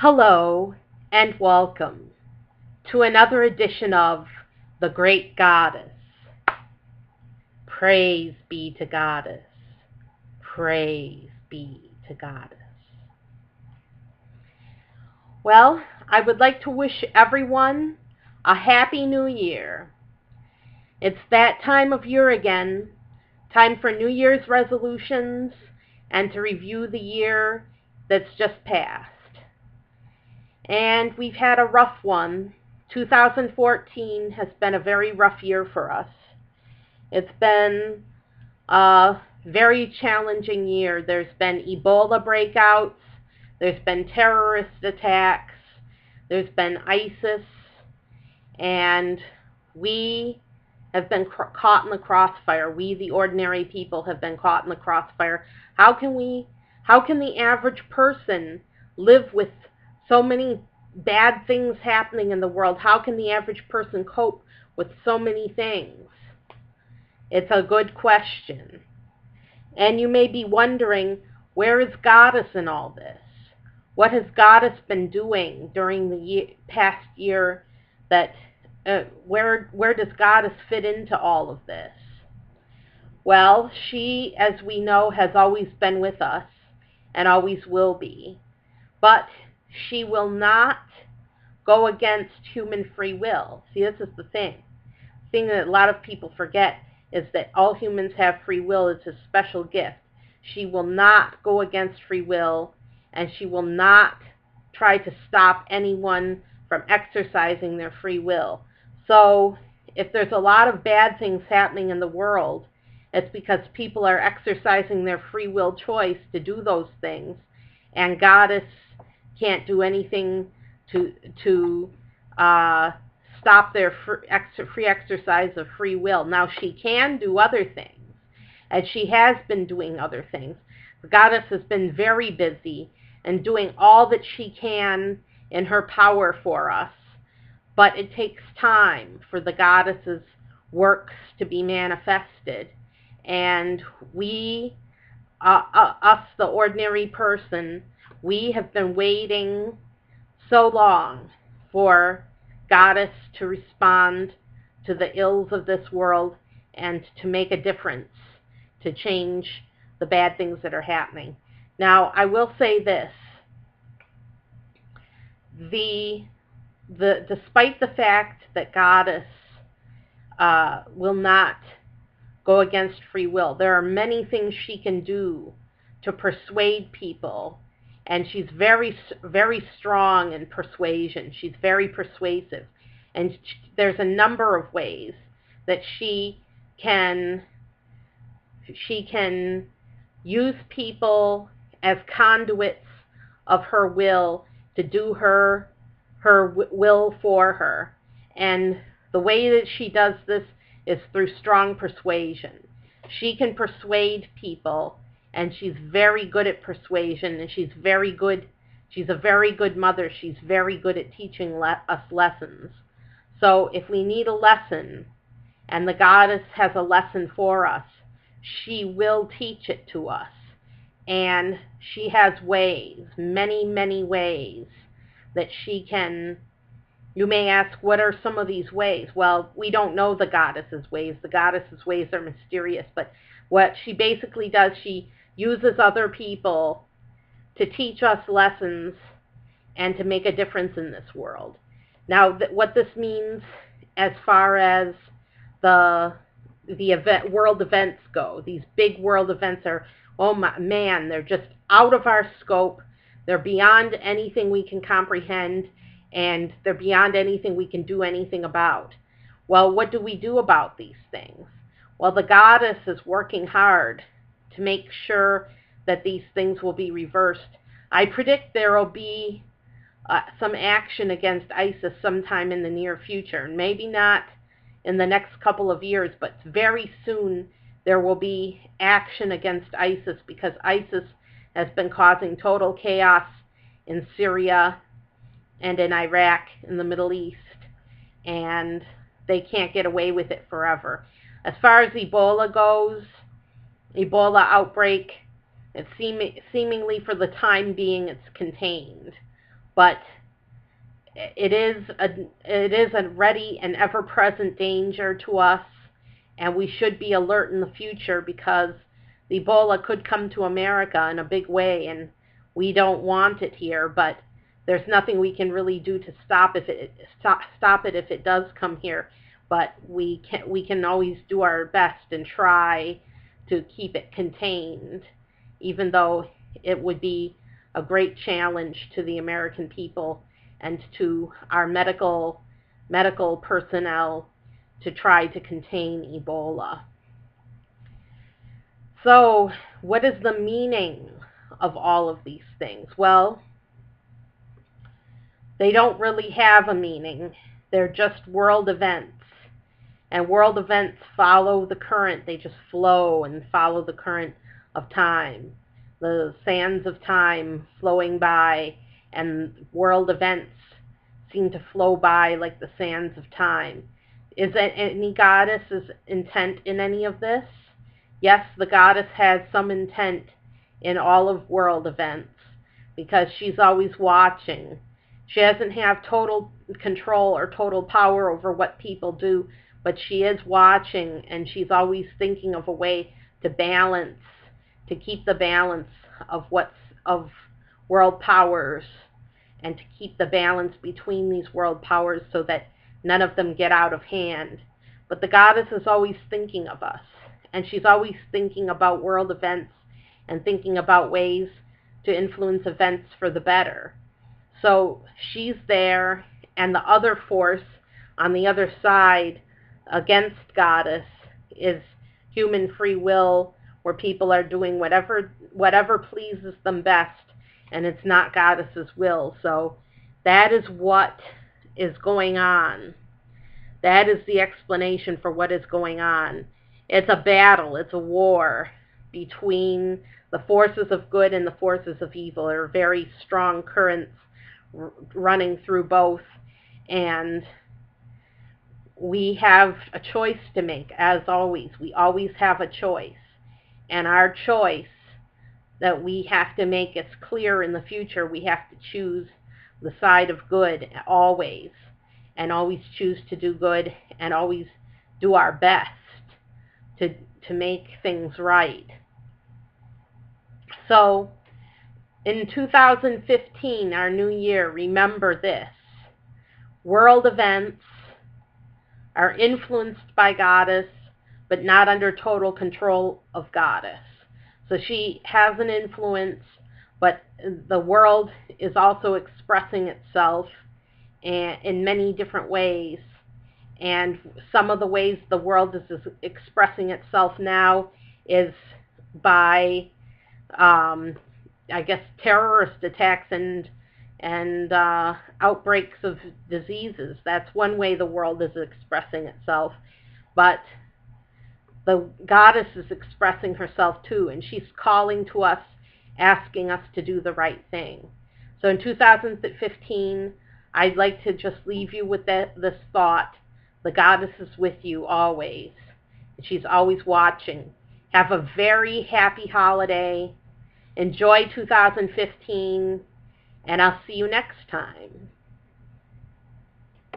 Hello and welcome to another edition of The Great Goddess. Praise be to Goddess. Praise be to Goddess. Well, I would like to wish everyone a happy new year. It's that time of year again, time for New Year's resolutions and to review the year that's just passed. And we've had a rough one. 2014 has been a very rough year for us. It's been a very challenging year. There's been Ebola breakouts, there's been terrorist attacks, there's been ISIS, and we have been caught in the crossfire. We, the ordinary people, have been caught in the crossfire. How can the average person live with so many bad things happening in the world? How can the average person cope with so many things? It's a good question. And you may be wondering, where is Goddess in all this? What has Goddess been doing during the past year? Where does Goddess fit into all of this? Well, she, as we know, has always been with us and always will be. But she will not go against human free will. See, this is the thing. The thing that a lot of people forget is that all humans have free will. It's a special gift. She will not go against free will, and she will not try to stop anyone from exercising their free will. So if there's a lot of bad things happening in the world, it's because people are exercising their free will choice to do those things, and Goddess can't do anything to stop their free exercise of free will. Now, she can do other things, and she has been doing other things. The Goddess has been very busy and doing all that she can in her power for us, but it takes time for the Goddess's works to be manifested, and we, us, the ordinary person, we have been waiting so long for Goddess to respond to the ills of this world and to make a difference, to change the bad things that are happening. Now, I will say this. Despite the fact that Goddess will not go against free will, there are many things she can do to persuade people. And she's very, very strong in persuasion. She's very persuasive. And there's a number of ways that she can use people as conduits of her will to do her will for her. And the way that she does this is through strong persuasion. She can persuade people, and she's very good at persuasion, and she's a very good mother. She's very good at teaching us lessons. So if we need a lesson, and the Goddess has a lesson for us, she will teach it to us. And she has ways, many, many ways, that she can. You may ask, what are some of these ways? Well, we don't know the Goddess's ways. The Goddess's ways are mysterious, but what she basically does, she uses other people to teach us lessons and to make a difference in this world. Now, what this means as far as the world events go, these big world events are, oh man, they're just out of our scope. They're beyond anything we can comprehend, and they're beyond anything we can do anything about. Well, what do we do about these things? Well, the Goddess is working hard to make sure that these things will be reversed. I predict there will be some action against ISIS sometime in the near future. Maybe not in the next couple of years, but very soon there will be action against ISIS, because ISIS has been causing total chaos in Syria and in Iraq, in the Middle East, and they can't get away with it forever. As far as Ebola goes, Ebola outbreak, it's seemingly for the time being it's contained. but it is a ready and ever-present danger to us, and we should be alert in the future because the Ebola could come to America in a big way, and we don't want it here. But there's nothing we can really do to stop it if it does come here. But we can always do our best and try to keep it contained, even though it would be a great challenge to the American people and to our medical personnel to try to contain Ebola. So, what is the meaning of all of these things? Well, they don't really have a meaning. They're just world events. And world events follow the current. They just flow and follow the current of time. The sands of time flowing by, and world events seem to flow by like the sands of time. Is there any goddess's intent in any of this? Yes, the goddess has some intent in all of world events because she's always watching. She doesn't have total control or total power over what people do, but she is watching, and she's always thinking of a way to balance, to keep the balance of world powers, and to keep the balance between these world powers so that none of them get out of hand. But the goddess is always thinking of us, and she's always thinking about world events and thinking about ways to influence events for the better. So she's there, and the other force on the other side against goddess is human free will, where people are doing whatever pleases them best, and it's not goddess's will. So that is what is going on. That is the explanation for what is going on. It's a battle, it's a war between the forces of good and the forces of evil. There are very strong currents running through both, and we have a choice to make. As always, we always have a choice, and our choice that we have to make is clear in the future. We have to choose the side of good always, and always choose to do good, and always do our best to make things right. So in 2015, our new year, remember this: world events are influenced by goddess, but not under total control of goddess. So she has an influence, but the world is also expressing itself in many different ways. And some of the ways the world is expressing itself now is by, I guess, terrorist attacks and outbreaks of diseases. That's one way the world is expressing itself. But the goddess is expressing herself too, and she's calling to us, asking us to do the right thing. So in 2015, I'd like to just leave you with this thought: the goddess is with you always. She's always watching. Have a very happy holiday. Enjoy 2015, and I'll see you next time.